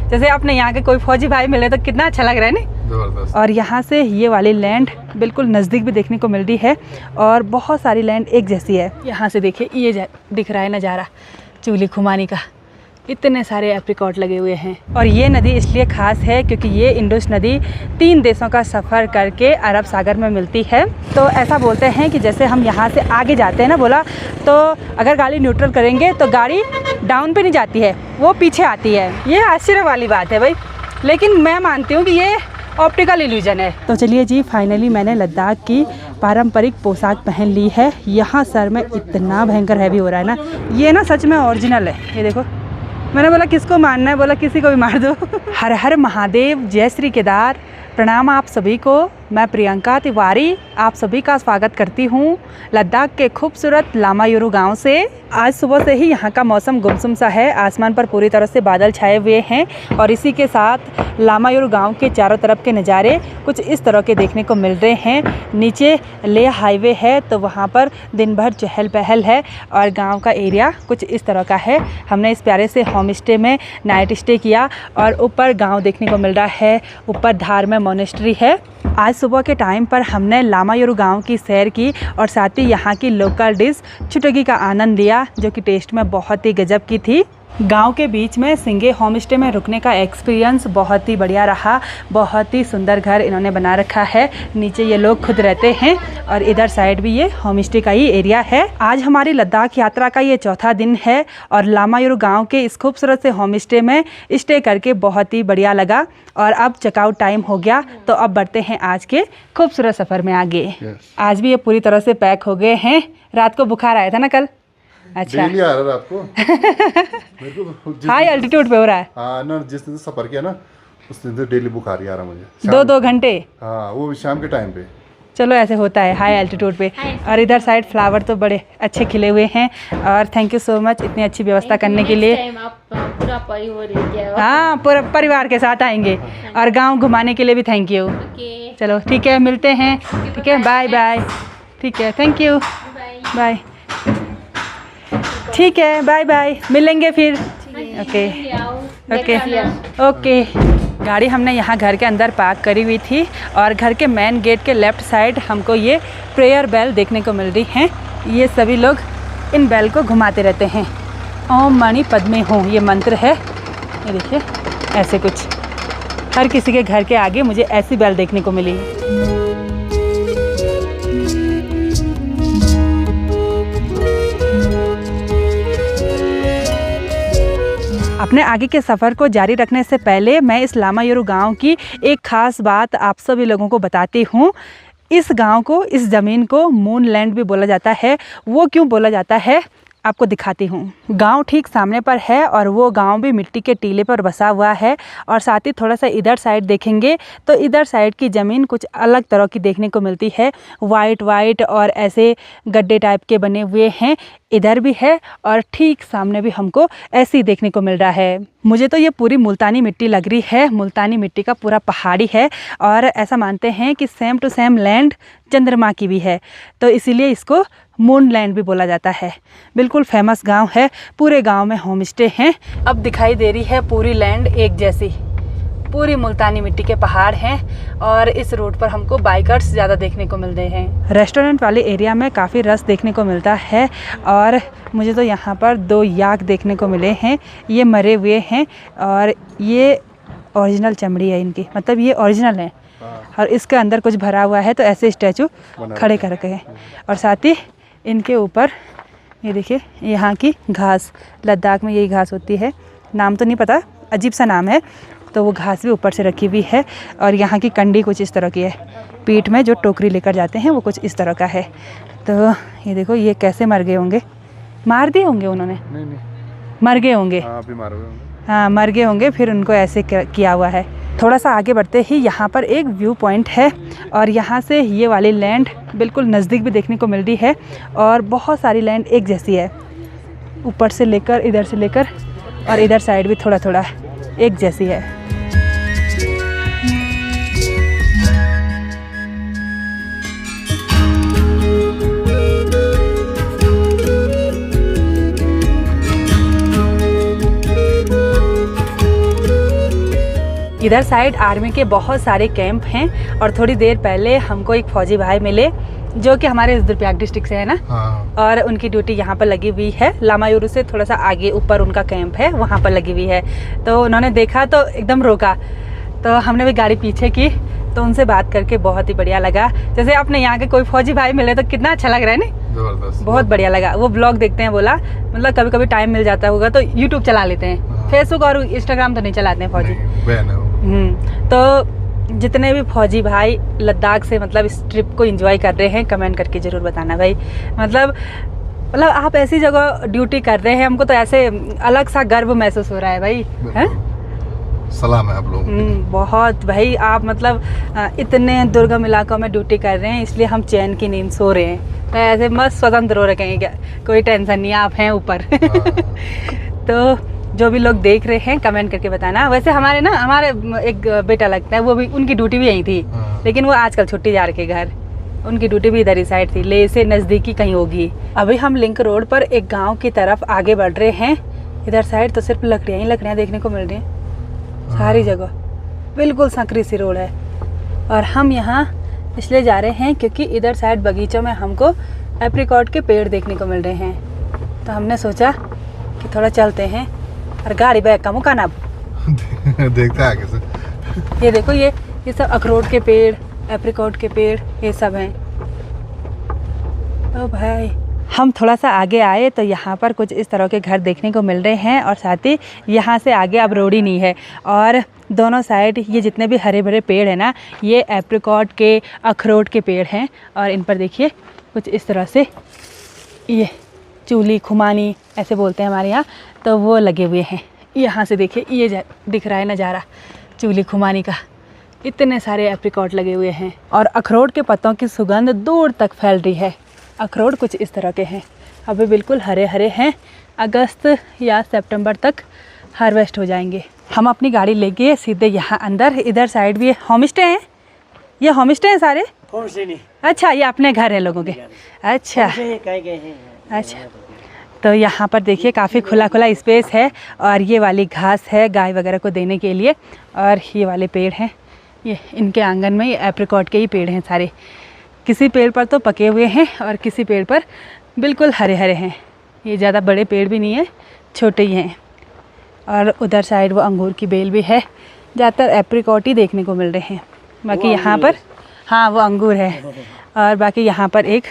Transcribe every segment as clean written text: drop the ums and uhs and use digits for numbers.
जैसे अपने यहाँ के कोई फौजी भाई मिले तो कितना अच्छा लग रहा है नहीं। जबरदस्त। और यहाँ से ये वाली लैंड बिल्कुल नज़दीक भी देखने को मिल रही है और बहुत सारी लैंड एक जैसी है। यहाँ से देखिए ये दिख रहा है नज़ारा चूली खुमानी का, इतने सारे एप्रिकॉट लगे हुए हैं। और ये नदी इसलिए ख़ास है क्योंकि ये इंडस नदी 3 देशों का सफ़र करके अरब सागर में मिलती है। तो ऐसा बोलते हैं कि जैसे हम यहाँ से आगे जाते हैं ना बोला, तो अगर गाड़ी न्यूट्रल करेंगे तो गाड़ी डाउन पे नहीं जाती है, वो पीछे आती है। ये आश्चर्य वाली बात है भाई, लेकिन मैं मानती हूँ कि ये ऑप्टिकल इल्यूजन है। तो चलिए जी, फाइनली मैंने लद्दाख की पारंपरिक पोशाक पहन ली है। यहाँ सर में इतना भयंकर हैवी हो रहा है ना, ये ना सच में ओरिजिनल है। ये देखो, मैंने बोला किसको मारना है, बोला किसी को भी मार दो। हर हर महादेव, जय श्री केदार। प्रणाम आप सभी को। मैं प्रियंका तिवारी आप सभी का स्वागत करती हूँ लद्दाख के खूबसूरत लामायुरु गांव से। आज सुबह से ही यहाँ का मौसम गुमसुम सा है, आसमान पर पूरी तरह से बादल छाए हुए हैं और इसी के साथ लामायुरु गांव के चारों तरफ के नज़ारे कुछ इस तरह के देखने को मिल रहे हैं। नीचे लेह हाईवे है तो वहाँ पर दिन भर चहल पहल है और गाँव का एरिया कुछ इस तरह का है। हमने इस प्यारे से होम स्टे में नाइट स्टे किया और ऊपर गाँव देखने को मिल रहा है, ऊपर धार में मोनेस्ट्री है। आज सुबह के टाइम पर हमने लामायुरु गांव की सैर की और साथ ही यहाँ की लोकल डिश चुटगी का आनंद लिया, जो कि टेस्ट में बहुत ही गजब की थी। गांव के बीच में सिंगे होम स्टे में रुकने का एक्सपीरियंस बहुत ही बढ़िया रहा। बहुत ही सुंदर घर इन्होंने बना रखा है। नीचे ये लोग खुद रहते हैं और इधर साइड भी ये होम स्टे का ही एरिया है। आज हमारी लद्दाख यात्रा का ये चौथा दिन है और लामायुरु गांव के इस खूबसूरत से होम स्टे में स्टे करके बहुत ही बढ़िया लगा। और अब चेकआउट टाइम हो गया तो अब बढ़ते हैं आज के खूबसूरत सफ़र में आगे। आज भी ये पूरी तरह से पैक हो गए हैं। रात को बुखार आया था ना कल? अच्छा, डेली आ रहा है आपको? मेरे को हाई अल्टीट्यूड पे हो रहा है। हाँ ना, जिस दिन से सफर किया ना उस दिन से डेली बुखार ही आ रहा मुझे। 2-2 घंटे। हाँ, वो भी शाम के टाइम पे। चलो ऐसे होता है हाई एल्टीट्यूड पे। और इधर साइड फ्लावर तो बड़े अच्छे खिले हुए हैं और थैंक यू सो मच इतनी अच्छी व्यवस्था करने के लिए। हाँ, पूरा परिवार के साथ आएंगे और गांव घुमाने के लिए भी थैंक यू। चलो ठीक है, मिलते हैं। ठीक है, बाय बाय। ठीक है, थैंक यू, बाय। ठीक है, बाय बाय, मिलेंगे फिर। Okay okay okay. गाड़ी हमने यहाँ घर के अंदर पार्क करी हुई थी और घर के मेन गेट के लेफ़्ट साइड हमको ये प्रेयर बेल देखने को मिल रही हैं। ये सभी लोग इन बेल को घुमाते रहते हैं। ओम मणि पद्मे हों ये मंत्र है। ये देखिए ऐसे कुछ हर किसी के घर के आगे मुझे ऐसी बेल देखने को मिली। अपने आगे के सफ़र को जारी रखने से पहले मैं इस लामायुरु गांव की एक ख़ास बात आप सभी लोगों को बताती हूँ। इस गांव को, इस ज़मीन को मून लैंड भी बोला जाता है। वो क्यों बोला जाता है आपको दिखाती हूँ। गांव ठीक सामने पर है और वो गांव भी मिट्टी के टीले पर बसा हुआ है। और साथ ही थोड़ा सा इधर साइड देखेंगे तो इधर साइड की ज़मीन कुछ अलग तरह की देखने को मिलती है। वाइट और ऐसे गड्ढे टाइप के बने हुए हैं। इधर भी है और ठीक सामने भी हमको ऐसे ही देखने को मिल रहा है। मुझे तो ये पूरी मुल्तानी मिट्टी लग रही है। मुल्तानी मिट्टी का पूरा पहाड़ी है और ऐसा मानते हैं कि सेम टू सेम लैंड चंद्रमा की भी है, तो इसीलिए इसको मून लैंड भी बोला जाता है। बिल्कुल फेमस गांव है। पूरे गांव में होम स्टे हैं। अब दिखाई दे रही है पूरी लैंड एक जैसी, पूरी मुल्तानी मिट्टी के पहाड़ हैं और इस रोड पर हमको बाइकर्स ज़्यादा देखने को मिल रहे हैं। रेस्टोरेंट वाले एरिया में काफ़ी रश देखने को मिलता है और मुझे तो यहाँ पर 2 याक देखने को मिले हैं। ये मरे हुए हैं और ये ओरिजिनल चमड़ी है इनकी, मतलब ये ओरिजिनल है और इसके अंदर कुछ भरा हुआ है, तो ऐसे स्टैचू खड़े कर रखे हैं। और साथ ही इनके ऊपर ये देखिए यहाँ की घास, लद्दाख में यही घास होती है, नाम तो नहीं पता, अजीब सा नाम है। तो वो घास भी ऊपर से रखी हुई है और यहाँ की कंडी कुछ इस तरह की है। पीठ में जो टोकरी लेकर जाते हैं वो कुछ इस तरह का है। तो ये देखो ये कैसे मर गए होंगे, मार दिए होंगे उन्होंने। नहीं, मर गए होंगे। हाँ, अभी मारे हुए होंगे। हाँ, मर गए होंगे, फिर उनको ऐसे किया हुआ है। थोड़ा सा आगे बढ़ते ही यहाँ पर एक व्यू पॉइंट है और यहाँ से ये वाली लैंड बिल्कुल नज़दीक भी देखने को मिल रही है और बहुत सारी लैंड एक जैसी है, ऊपर से लेकर इधर से लेकर और इधर साइड भी थोड़ा थोड़ा एक जैसी है। इधर साइड आर्मी के बहुत सारे कैंप हैं और थोड़ी देर पहले हमको एक फौजी भाई मिले जो कि हमारे रुद्रप्रयाग डिस्ट्रिक्ट से है ना। हाँ। और उनकी ड्यूटी यहाँ पर लगी हुई है, लामायुरू से थोड़ा सा आगे ऊपर उनका कैंप है, वहाँ पर लगी हुई है। तो उन्होंने देखा तो एकदम रोका, तो हमने भी गाड़ी पीछे की, तो उनसे बात करके बहुत ही बढ़िया लगा। जैसे अपने यहाँ के कोई फौजी भाई मिले तो कितना अच्छा लग रहा है ना, जबरदस्त, बहुत बढ़िया लगा। वो ब्लॉग देखते हैं, बोला मतलब कभी कभी टाइम मिल जाता होगा तो यूट्यूब चला लेते हैं, फेसबुक और इंस्टाग्राम तो नहीं चलाते हैं फौजी। तो जितने भी फौजी भाई लद्दाख से मतलब इस ट्रिप को एंजॉय कर रहे हैं, कमेंट करके ज़रूर बताना भाई। मतलब आप ऐसी जगह ड्यूटी कर रहे हैं, हमको तो ऐसे अलग सा गर्व महसूस हो रहा है भाई। हैं? सलाम है आप लोगों को। बहुत भाई, आप मतलब इतने दुर्गम इलाकों में ड्यूटी कर रहे हैं, इसलिए हम चैन की नींद सो रहे हैं। तो ऐसे मस्त स्वतंत्र हो रखेंगे, क्या कोई टेंशन नहीं, आप हैं ऊपर। तो जो भी लोग देख रहे हैं कमेंट करके बताना। वैसे हमारे एक बेटा लगता है, वो भी उनकी ड्यूटी भी यहीं थी, लेकिन वो आजकल छुट्टी जा रखे घर, उनकी ड्यूटी भी इधर ही साइड थी, ले से नज़दीकी कहीं होगी। अभी हम लिंक रोड पर एक गांव की तरफ आगे बढ़ रहे हैं। इधर साइड तो सिर्फ लकड़ियाँ ही लकड़ियाँ देखने को मिल रही हैं सारी जगह, बिल्कुल संकरी सी रोड है। और हम यहाँ इसलिए जा रहे हैं क्योंकि इधर साइड बगीचों में हमको एप्रिकॉट के पेड़ देखने को मिल रहे हैं। तो हमने सोचा कि थोड़ा चलते हैं, और गाड़ी बैग का मुकाना अब देखते हैं आगे से। ये देखो, ये सब अखरोट के पेड़, एप्रिकॉट के पेड़, ये सब हैं। ओ भाई, हम थोड़ा सा आगे आए तो यहाँ पर कुछ इस तरह के घर देखने को मिल रहे हैं, और साथ ही यहाँ से आगे अब रोड ही नहीं है, और दोनों साइड ये जितने भी हरे भरे पेड़ हैं ना, ये एप्रिकॉट के, अखरोट के पेड़ हैं। और इन पर देखिए कुछ इस तरह से ये चूली खुमानी ऐसे बोलते हैं हमारे यहाँ, तो वो लगे हुए हैं। यहाँ से देखिए ये दिख रहा है नज़ारा चूली खुमानी का, इतने सारे एप्रिकॉट लगे हुए हैं, और अखरोट के पत्तों की सुगंध दूर तक फैल रही है। अखरोट कुछ इस तरह के हैं, अभी बिल्कुल हरे हरे हैं, अगस्त या सितंबर तक हार्वेस्ट हो जाएंगे। हम अपनी गाड़ी लेके सीधे यहाँ अंदर, इधर साइड भी होम स्टे हैं, ये होम स्टे हैं सारे। होम स्टे नहीं, अच्छा, ये अपने घर है लोगों के। अच्छा अच्छा, तो यहाँ पर देखिए काफ़ी खुला खुला स्पेस है, और ये वाली घास है गाय वगैरह को देने के लिए, और ये वाले पेड़ हैं, ये इनके आंगन में ये एप्रिकॉट के ही पेड़ हैं सारे। किसी पेड़ पर तो पके हुए हैं और किसी पेड़ पर बिल्कुल हरे हरे हैं। ये ज़्यादा बड़े पेड़ भी नहीं है, छोटे ही हैं। और उधर साइड वो अंगूर की बेल भी है, ज़्यादातर एप्रिकॉट ही देखने को मिल रहे हैं। बाकी यहाँ पर, हाँ वो अंगूर है, और बाकी यहाँ पर एक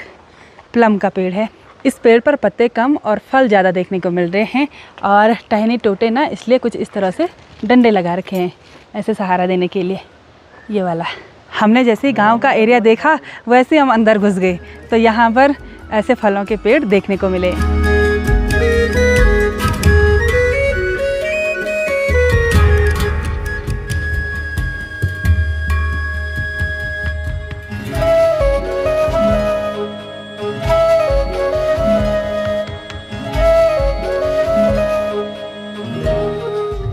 प्लम का पेड़ है। इस पेड़ पर पत्ते कम और फल ज़्यादा देखने को मिल रहे हैं, और टहनी टोटे ना, इसलिए कुछ इस तरह से डंडे लगा रखे हैं ऐसे सहारा देने के लिए। ये वाला हमने जैसे ही गांव का एरिया देखा वैसे हम अंदर घुस गए, तो यहाँ पर ऐसे फलों के पेड़ देखने को मिले।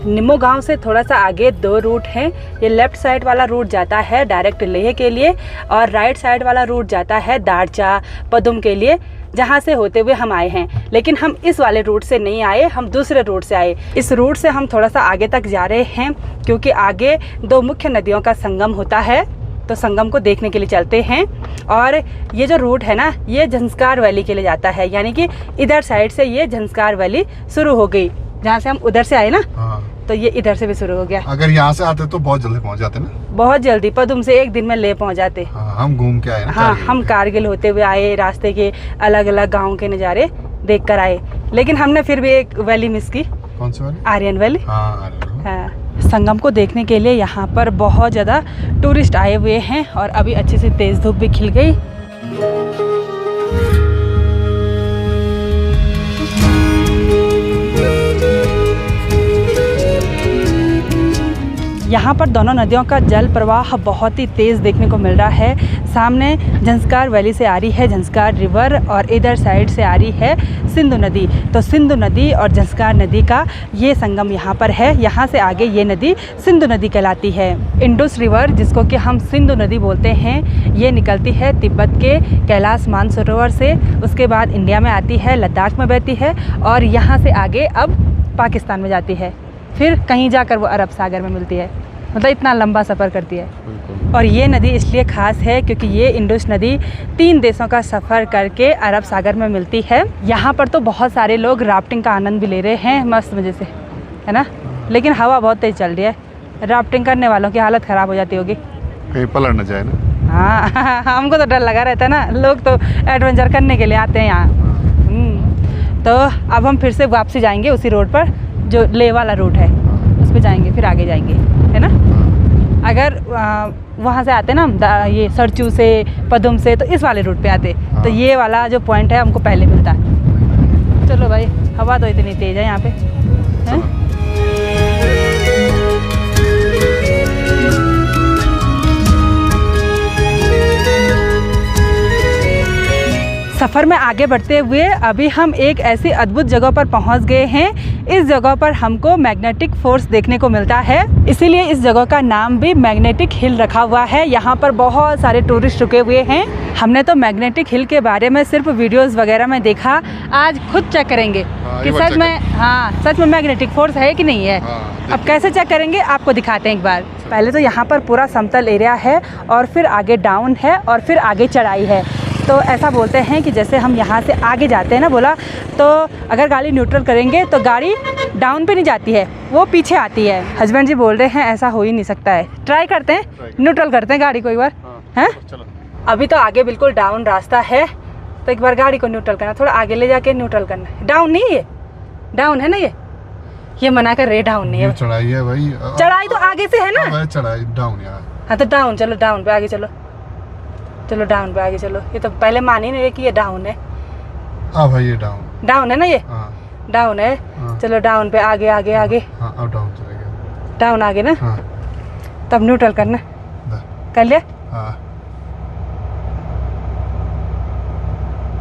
निम्मो गांव से थोड़ा सा आगे दो रूट हैं। ये लेफ़्ट साइड वाला रूट जाता है डायरेक्ट लेह के लिए, और राइट साइड वाला रूट जाता है दारचा पदुम के लिए, जहाँ से होते हुए हम आए हैं। लेकिन हम इस वाले रूट से नहीं आए, हम दूसरे रूट से आए। इस रूट से हम थोड़ा सा आगे तक जा रहे हैं क्योंकि आगे दो मुख्य नदियों का संगम होता है, तो संगम को देखने के लिए चलते हैं। और ये जो रूट है ना, ये झंस्कार वैली के लिए जाता है, यानी कि इधर साइड से ये झंस्कार वैली शुरू हो गई, जहाँ से हम उधर से आए ना। तो ये इधर से भी शुरू हो गया। अगर यहाँ से आते तो बहुत जल्दी पहुँच जाते ना, बहुत जल्दी पदुम से एक दिन में ले पहुँच जाते। हम घूम के आए ना। हाँ, हम कारगिल होते हुए आए, रास्ते के अलग अलग गाँव के नज़ारे देख कर आए। लेकिन हमने फिर भी एक वैली मिस की। कौन सी वाली? आर्यन वैली। हाँ। संगम को देखने के लिए यहाँ पर बहुत ज़्यादा टूरिस्ट आए हुए हैं, और अभी अच्छे से तेज़ धूप भी खिल गई। यहाँ पर दोनों नदियों का जल प्रवाह बहुत ही तेज़ देखने को मिल रहा है। सामने झंस्कार वैली से आ रही है झंस्कार रिवर, और इधर साइड से आ रही है सिंधु नदी। तो सिंधु नदी और झंस्कार नदी का ये संगम यहाँ पर है। यहाँ से आगे ये नदी सिंधु नदी कहलाती है। इंडस रिवर, जिसको कि हम सिंधु नदी बोलते हैं, ये निकलती है तिब्बत के कैलाश मानसरोवर से, उसके बाद इंडिया में आती है, लद्दाख में बहती है, और यहाँ से आगे अब पाकिस्तान में जाती है, फिर कहीं जाकर वो अरब सागर में मिलती है। मतलब इतना लंबा सफ़र करती है। बिल्कुल। और ये नदी इसलिए ख़ास है क्योंकि ये इंडस नदी 3 देशों का सफ़र करके अरब सागर में मिलती है। यहाँ पर तो बहुत सारे लोग राफ्टिंग का आनंद भी ले रहे हैं मस्त मज़े से, है ना। लेकिन हवा बहुत तेज़ चल रही है, राफ्टिंग करने वालों की हालत ख़राब हो जाती होगी, कहीं पलट न जाए ना। हाँ हमको तो डर लगा रहता है ना, लोग तो एडवेंचर करने के लिए आते हैं यहाँ। तो अब हम फिर से वापसी जाएंगे उसी रोड पर, जो ले वाला रूट है उस पर जाएंगे, फिर आगे जाएंगे, है ना। अगर वहाँ से आते ना हम ये सरचू से, पदुम से, तो इस वाले रूट पे आते तो ये वाला जो पॉइंट है हमको पहले मिलता। चलो भाई, हवा तो इतनी तेज़ है यहाँ पे, है? सफ़र में आगे बढ़ते हुए अभी हम एक ऐसी अद्भुत जगह पर पहुंच गए हैं। इस जगह पर हमको मैग्नेटिक फोर्स देखने को मिलता है, इसीलिए इस जगह का नाम भी मैग्नेटिक हिल रखा हुआ है। यहाँ पर बहुत सारे टूरिस्ट रुके हुए हैं। हमने तो मैग्नेटिक हिल के बारे में सिर्फ वीडियोस वगैरह में देखा, आज खुद चेक करेंगे कि सच में, हाँ सच में मैग्नेटिक फोर्स है कि नहीं है। अब कैसे चेक करेंगे आपको दिखाते हैं एक बार। पहले तो यहाँ पर पूरा समतल एरिया है और फिर आगे डाउन है और फिर आगे चढ़ाई है। तो ऐसा बोलते हैं कि जैसे हम यहाँ से आगे जाते हैं ना, बोला तो अगर गाड़ी न्यूट्रल करेंगे तो गाड़ी डाउन पे नहीं जाती है, वो पीछे आती है। हस्बैंड जी बोल रहे हैं ऐसा हो ही नहीं सकता है, ट्राई करते हैं, न्यूट्रल करते हैं गाड़ी को एक बार, हैं। अभी तो आगे बिल्कुल डाउन रास्ता है, तो एक बार गाड़ी को न्यूट्रल करना, थोड़ा आगे ले जाके न्यूट्रल करना। डाउन नहीं है, डाउन है ना, ये मना कर रहे डाउन नहीं है, चढ़ाई है भाई। चढ़ाई तो आगे से है ना, चढ़ाई डाउन यार। हाँ तो डाउन, चलो डाउन पे आगे चलो, चलो डाउन पे आगे चलो। ये तो पहले मान ही नहीं रहे कि ये डाउन है। हाँ भाई ये डाउन, डाउन है ना, ये डाउन है। चलो डाउन पे आगे आगे आगे। अब डाउन चलेगा, डाउन आगे ना, तब न्यूट्रल करना। कर लिया।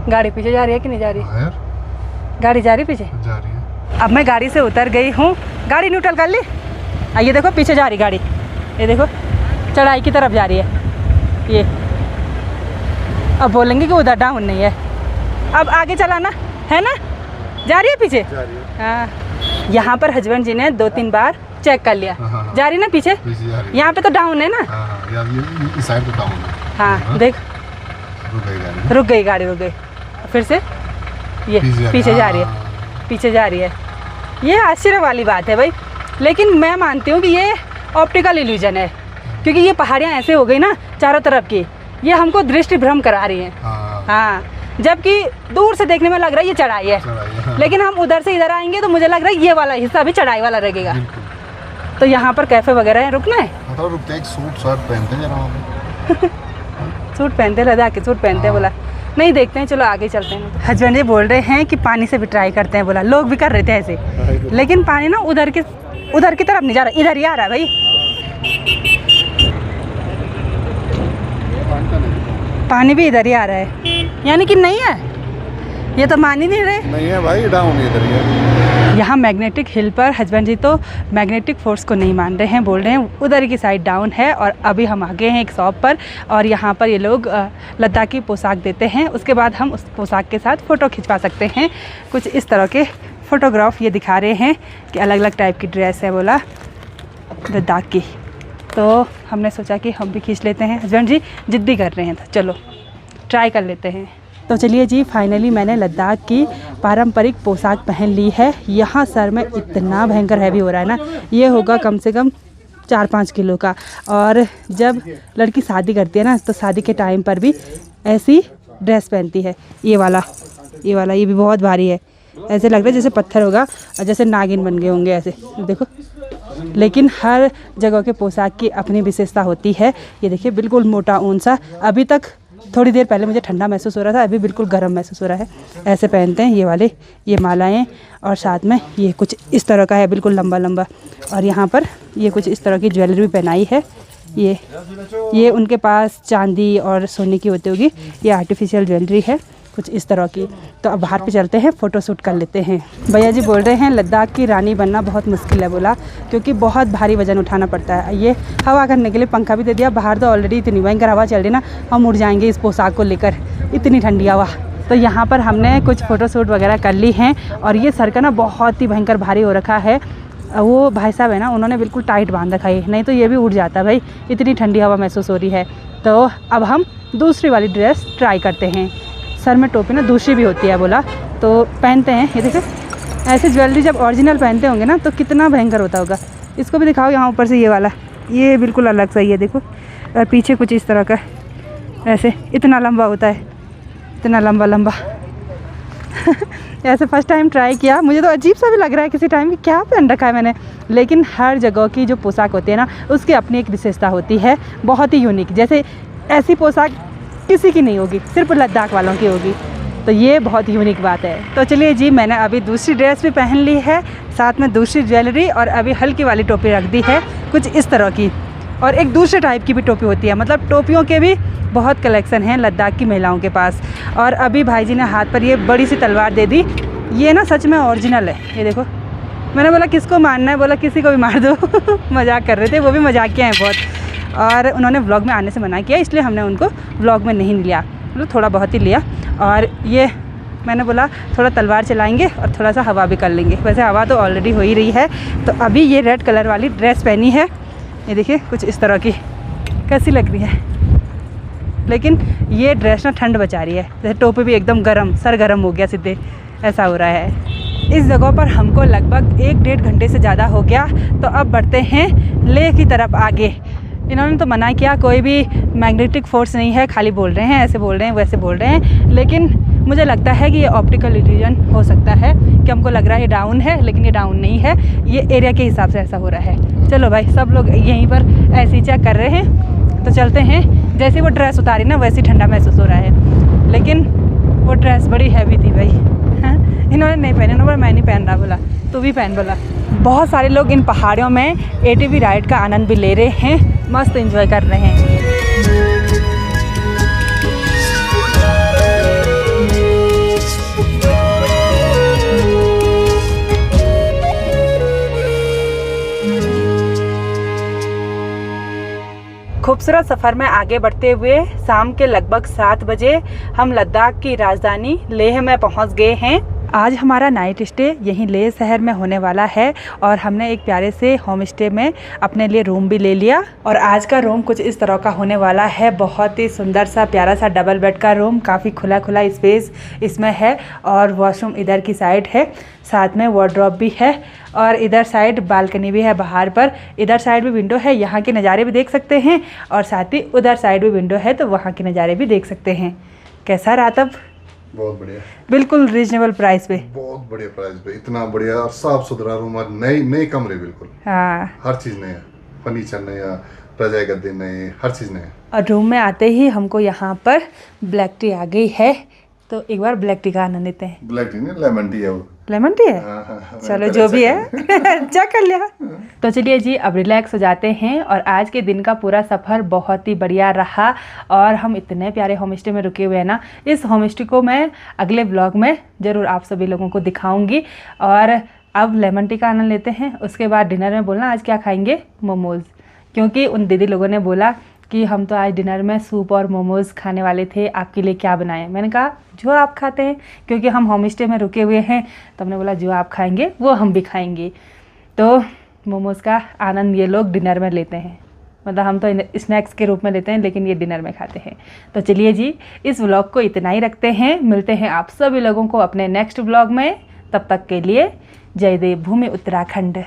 गाड़ी पीछे जा रही है कि नहीं जा रही? गाड़ी जा रही पीछे, जा रही है। अब मैं गाड़ी से उतर गई हूँ, गाड़ी न्यूट्रल कर ली। ये देखो पीछे जा रही गाड़ी, ये देखो चढ़ाई की तरफ जा रही है ये। अब बोलेंगे कि उधर डाउन नहीं है, अब आगे चलाना है ना, जा रही है पीछे, जा रही है। हाँ, यहाँ पर हस्बैंड जी ने 2-3 बार चेक कर लिया। जा रही ना पीछे, यहाँ पे तो डाउन है ना। यार ये इस साइड तो डाउन है। हाँ देख, रुक गई गाड़ी, रुक गई। फिर से ये पीछे जा रही है, पीछे जा रही है। ये आश्चर्य वाली बात है भाई, लेकिन मैं मानती हूँ कि ये ऑप्टिकल इल्यूजन है, क्योंकि ये पहाड़ियाँ ऐसे हो गई ना चारों तरफ की, ये हमको दृष्टि भ्रम करा रही हैं। हाँ, जबकि दूर से देखने में लग रहा है ये चढ़ाई है, लेकिन हम उधर से इधर आएंगे तो मुझे लग रहा है ये वाला हिस्सा भी चढ़ाई वाला रहेगा। तो यहाँ पर कैफे वगैरह है, रुकना है। मतलब रुकते एक सूट शर्ट पहनते हैं जरा सूट पहनते, लद्दाख के सूट पहनते हैं। बोला नहीं, देखते हैं, चलो आगे चलते हैं। हस्बैंड जी बोल रहे हैं कि पानी से भी ट्राई करते हैं, बोला लोग भी कर रहे थे ऐसे, लेकिन पानी ना उधर की तरफ नहीं जा रहा, इधर ही आ रहा है भाई। पानी भी इधर ही आ रहा है, यानी कि नहीं है, ये तो मान ही नहीं रहे। नहीं है भाई, डाउन इधर ही है। यहाँ मैग्नेटिक हिल पर हस्बैंड जी तो मैग्नेटिक फोर्स को नहीं मान रहे हैं, बोल रहे हैं उधर की साइड डाउन है। और अभी हम आगे हैं एक शॉप पर, और यहाँ पर ये लोग लद्दाखी पोशाक देते हैं, उसके बाद हम उस पोशाक के साथ फ़ोटो खिंचवा सकते हैं। कुछ इस तरह के फ़ोटोग्राफ ये दिखा रहे हैं कि अलग अलग टाइप की ड्रेस है, बोला लद्दाख की। तो हमने सोचा कि हम भी खींच लेते हैं, हस्बैंड जी जिद्दी कर रहे हैं, तो चलो ट्राई कर लेते हैं। तो चलिए जी, फाइनली मैंने लद्दाख की पारंपरिक पोशाक पहन ली है। यहाँ सर में इतना भयंकर हैवी हो रहा है ना, ये होगा कम से कम 4-5 किलो का। और जब लड़की शादी करती है ना, तो शादी के टाइम पर भी ऐसी ड्रेस पहनती है। ये वाला ये भी बहुत भारी है, ऐसे लग रहा है जैसे पत्थर होगा और जैसे नागिन बन गए होंगे ऐसे, देखो। लेकिन हर जगह के पोशाक की अपनी विशेषता होती है। ये देखिए बिल्कुल मोटा ऊन सा, अभी तक थोड़ी देर पहले मुझे ठंडा महसूस हो रहा था, अभी बिल्कुल गर्म महसूस हो रहा है। ऐसे पहनते हैं ये वाले, ये मालाएं, और साथ में ये कुछ इस तरह का है, बिल्कुल लंबा लंबा। और यहाँ पर ये कुछ इस तरह की ज्वेलरी भी पहनाई है। ये उनके पास चांदी और सोने की होती होगी, ये आर्टिफिशियल ज्वेलरी है कुछ इस तरह की। तो अब बाहर पे चलते हैं, फ़ोटो शूट कर लेते हैं। भैया जी बोल रहे हैं लद्दाख की रानी बनना बहुत मुश्किल है, बोला, क्योंकि बहुत भारी वज़न उठाना पड़ता है। ये हवा करने के लिए पंखा भी दे दिया, बाहर तो ऑलरेडी इतनी भयंकर हवा चल रही ना, हम उड़ जाएंगे इस पोशाक को लेकर, इतनी ठंडी हवा। तो यहाँ पर हमने कुछ फ़ोटो शूट वगैरह कर ली हैं। और ये सर का ना बहुत ही भयंकर भारी हो रखा है, वो भाई साहब है ना, उन्होंने बिल्कुल टाइट बांध रखा है, नहीं तो ये भी उड़ जाता भाई, इतनी ठंडी हवा महसूस हो रही है। तो अब हम दूसरी वाली ड्रेस ट्राई करते हैं। सर में टोपी ना दूसरी भी होती है बोला, तो पहनते हैं। ये देखो ऐसे ज्वेलरी जब ओरिजिनल पहनते होंगे ना तो कितना भयंकर होता होगा। इसको भी दिखाओ यहाँ ऊपर से, ये वाला ये बिल्कुल अलग सा ही है देखो, और पीछे कुछ इस तरह का ऐसे इतना लंबा होता है, इतना लंबा लंबा ऐसे फर्स्ट टाइम ट्राई किया, मुझे तो अजीब सा भी लग रहा है किसी टाइम कि क्या पहन रखा है मैंने। लेकिन हर जगह की जो पोशाक होती है ना उसकी अपनी एक विशेषता होती है, बहुत ही यूनिक। जैसे ऐसी पोशाक किसी की नहीं होगी, सिर्फ लद्दाख वालों की होगी, तो ये बहुत यूनिक बात है। तो चलिए जी, मैंने अभी दूसरी ड्रेस भी पहन ली है, साथ में दूसरी ज्वेलरी, और अभी हल्की वाली टोपी रख दी है कुछ इस तरह की, और एक दूसरे टाइप की भी टोपी होती है। मतलब टोपियों के भी बहुत कलेक्शन हैं लद्दाख की महिलाओं के पास। और अभी भाई जी ने हाथ पर ये बड़ी सी तलवार दे दी, ये ना सच में ओरिजिनल है। ये देखो, मैंने बोला किसको मारना है, बोला किसी को भी मार दो मजाक कर रहे थे, वो भी मजाकिया हैं बहुत। और उन्होंने व्लॉग में आने से मना किया, इसलिए हमने उनको व्लॉग में नहीं लिया, मतलब थोड़ा बहुत ही लिया। और ये मैंने बोला थोड़ा तलवार चलाएंगे और थोड़ा सा हवा भी कर लेंगे, वैसे हवा तो ऑलरेडी हो ही रही है। तो अभी ये रेड कलर वाली ड्रेस पहनी है, ये देखिए कुछ इस तरह की, कैसी लग रही है। लेकिन ये ड्रेस ना ठंड बचा रही है, जैसे टोपी भी एकदम गर्म, सर गर्म हो गया सीधे, ऐसा हो रहा है। इस जगह पर हमको लगभग 1-1.5 घंटे से ज़्यादा हो गया। तो अब बढ़ते हैं लेह की तरफ आगे। इन्होंने तो मना किया, कोई भी मैग्नेटिक फोर्स नहीं है, खाली बोल रहे हैं, ऐसे बोल रहे हैं, वैसे बोल रहे हैं। लेकिन मुझे लगता है कि ये ऑप्टिकल इल्यूजन हो सकता है, कि हमको लग रहा है ये डाउन है, लेकिन ये डाउन नहीं है, ये एरिया के हिसाब से ऐसा हो रहा है। चलो भाई, सब लोग यहीं पर ऐसे ही चेक कर रहे हैं, तो चलते हैं। जैसे वो ड्रेस उतारी ना वैसे ठंडा महसूस हो रहा है, लेकिन वो ड्रेस बड़ी हैवी थी भाई। हाँ, इन्होंने नहीं पहनी, उन्होंने मैं नहीं पहन रहा, बोला तू भी पहन, बोला। बहुत सारे लोग इन पहाड़ियों में ATV राइड का आनंद भी ले रहे हैं, मस्त एंजॉय कर रहे हैं। खूबसूरत सफ़र में आगे बढ़ते हुए शाम के लगभग 7 बजे हम लद्दाख की राजधानी लेह में पहुंच गए हैं। आज हमारा नाइट स्टे यहीं लेह शहर में होने वाला है, और हमने एक प्यारे से होम स्टे में अपने लिए रूम भी ले लिया। और आज का रूम कुछ इस तरह का होने वाला है, बहुत ही सुंदर सा प्यारा सा डबल बेड का रूम, काफ़ी खुला खुला स्पेस इसमें है, और वॉशरूम इधर की साइड है, साथ में वार्डरोब भी है, और इधर साइड बालकनी भी है बाहर पर। इधर साइड भी विंडो है, यहाँ के नज़ारे भी देख सकते हैं, और साथ ही उधर साइड भी विंडो है, तो वहाँ के नज़ारे भी देख सकते हैं। कैसा रहा तब? बहुत बढ़िया, बिल्कुल रीजनेबल प्राइस पे, बहुत बढ़िया प्राइस पे, इतना बढ़िया और साफ सुथरा रूम, और नए कमरे बिल्कुल। हाँ, हर चीज नया, फर्नीचर नया, रजाई गद्दे नए, हर चीज नया। और रूम में आते ही हमको यहाँ पर ब्लैक टी आ गई है, तो एक बार ब्लैक टी का आनंद लेते हैं। ब्लैक टी नहीं, लेमन टी है वो। लेमन टी है? हाँ, चलो जो भी है चेक कर लिया। तो चलिए जी, अब रिलैक्स हो जाते हैं। और आज के दिन का पूरा सफ़र बहुत ही बढ़िया रहा, और हम इतने प्यारे होम स्टे में रुके हुए हैं ना, इस होम स्टे को मैं अगले ब्लॉग में ज़रूर आप सभी लोगों को दिखाऊंगी। और अब लेमन टी का आनंद लेते हैं, उसके बाद डिनर में बोलना आज क्या खाएंगे, मोमोज़, क्योंकि उन दीदी लोगों ने बोला कि हम तो आज डिनर में सूप और मोमोज़ खाने वाले थे, आपके लिए क्या बनाएं। मैंने कहा जो आप खाते हैं, क्योंकि हम होम स्टे में रुके हुए हैं, तो हमने बोला जो आप खाएंगे वो हम भी खाएंगे। तो मोमोज़ का आनंद ये लोग डिनर में लेते हैं, मतलब हम तो स्नैक्स के रूप में लेते हैं, लेकिन ये डिनर में खाते हैं। तो चलिए जी, इस व्लॉग को इतना ही रखते हैं, मिलते हैं आप सभी लोगों को अपने नेक्स्ट व्लॉग में। तब तक के लिए जय देव भूमि उत्तराखंड।